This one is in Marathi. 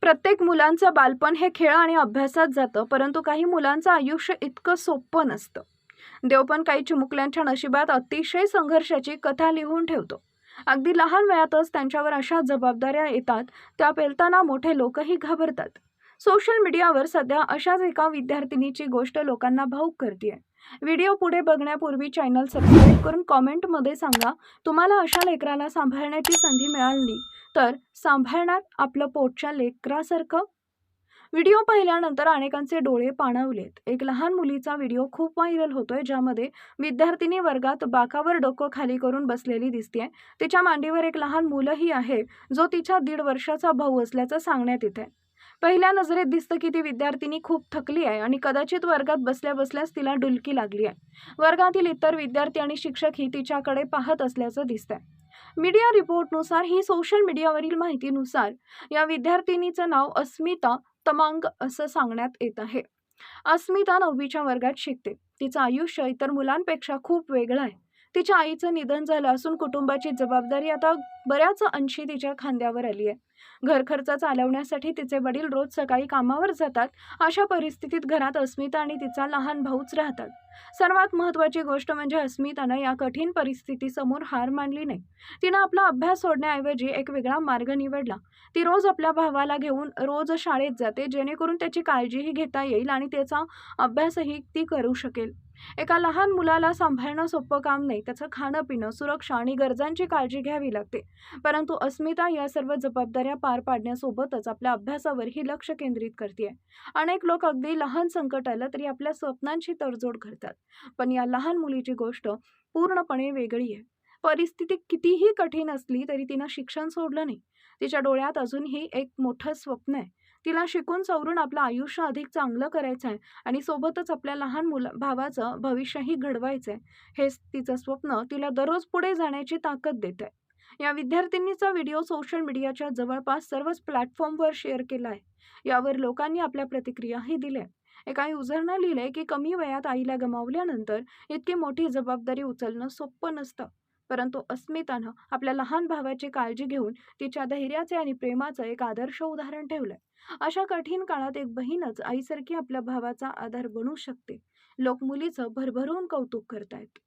प्रत्येक मुलांचं बालपण हे खेळ आणि अभ्यासात जातं, परंतु काही मुलांचं आयुष्य इतकं सोपं नसतं. देव पण काही चिमुकल्यांच्या नशिबात अतिशय संघर्षाची कथा लिहून ठेवतो. अगदी लहान वयातच त्यांच्यावर अशा जबाबदाऱ्या येतात, त्या पेलताना मोठे लोकही घाबरतात. सोशल मीडियावर सध्या अशाच एका विद्यार्थिनीची गोष्ट लोकांना भावुक करतेय. व्हिडिओ पुढे बघण्यापूर्वी चॅनल सबस्क्राईब करून कॉमेंटमध्ये सांगा, तुम्हाला अशा लेकराला सांभाळण्याची संधी मिळाली तर सांभाळणार आपलं पोटच्या लेकरासारखं? व्हिडिओ पाहिल्यानंतर अनेकांचे डोळे पाणावलेत. एक लहान मुलीचा व्हिडिओ खूप व्हायरल होतोय, ज्यामध्ये विद्यार्थिनी वर्गात बाकावर डोकं खाली करून बसलेली दिसतेय. तिच्या मांडीवर एक लहान मुलंही आहे, जो तिच्या 1.5 वर्षाचा भाऊ असल्याचं सांगण्यात येतंय. पहिल्या नजरेत दिसतं की ती विद्यार्थिनी खूप थकली आहे आणि कदाचित वर्गात बसल्या बसल्याच तिला डुलकी लागली आहे. वर्गातील इतर विद्यार्थी आणि शिक्षकही तिच्याकडे पाहत असल्याचं दिसतंय. मीडिया रिपोर्टनुसार, ही सोशल मीडियावरील माहितीनुसार, या विद्यार्थिनीचं नाव अस्मिता तमांग असं सांगण्यात येत आहे. अस्मिता 9वीच्या वर्गात शिकते. तिचं आयुष्य इतर मुलांपेक्षा खूप वेगळं आहे. तिच्या आईचं निधन झालं असून कुटुंबाची जबाबदारी आता बऱ्याच अंशी तिच्या खांद्यावर आली आहे. घर खर्च चालवण्यासाठी तिचे वडील रोज सकाळी कामावर जातात. अशा परिस्थितीत घरात अस्मिता आणि तिचा लहान भाऊच राहतात. सर्वात महत्त्वाची गोष्ट म्हणजे अस्मितानं या कठीण परिस्थितीसमोर हार मानली नाही. तिनं आपला अभ्यास सोडण्याऐवजी एक वेगळा मार्ग निवडला. ती रोज आपल्या भावाला घेऊन रोज शाळेत जाते, जेणेकरून त्याची काळजीही घेता येईल आणि त्याचा अभ्यासही ती करू शकेल. एका लहान मुलाला सांभाळणं सोपं काम नाही. त्याचं खाणं पिणं, सुरक्षा आणि गरजांची काळजी घ्यावी लागते. परंतु अस्मिता या सर्व जबाबदाऱ्या पार पाडण्यासोबतच आपल्या अभ्यासावरही लक्ष केंद्रित करते. अनेक लोक अगदी लहान संकट आलं तरी आपल्या स्वप्नांची तडजोड करतात, पण या लहान मुलीची गोष्ट पूर्णपणे वेगळी आहे. परिस्थिती कितीही कठीण असली तरी तिनं शिक्षण सोडलं नाही. तिच्या डोळ्यात अजूनही एक मोठं स्वप्न आहे. तिला शिकून सवरून आपलं आयुष्य अधिक चांगलं करायचं आहे आणि सोबतच आपल्या लहान भावाचं भविष्यही घडवायचं आहे. हेच तिचं स्वप्न तिला दररोज पुढे जाण्याची ताकद देत आहे. या विद्यार्थिनीचा व्हिडिओ सोशल मीडियाच्या जवळपास सर्वच प्लॅटफॉर्मवर शेअर केला आहे. यावर लोकांनी आपल्या प्रतिक्रियाही दिल्या. एका युजरनं लिहिलंय की कमी वयात आईला गमावल्यानंतर इतकी मोठी जबाबदारी उचलणं सोपं नसतं. परंतु अस्मितानं आपल्या लहान भावाची काळजी घेऊन तिच्या धैर्याचे आणि प्रेमाचं एक आदर्श उदाहरण ठेवलंय. अशा कठीण काळात एक बहीणच आईसारखी आपल्या भावाचा आधार बनू शकते. लोक मुलीचं भरभरून कौतुक करतायत.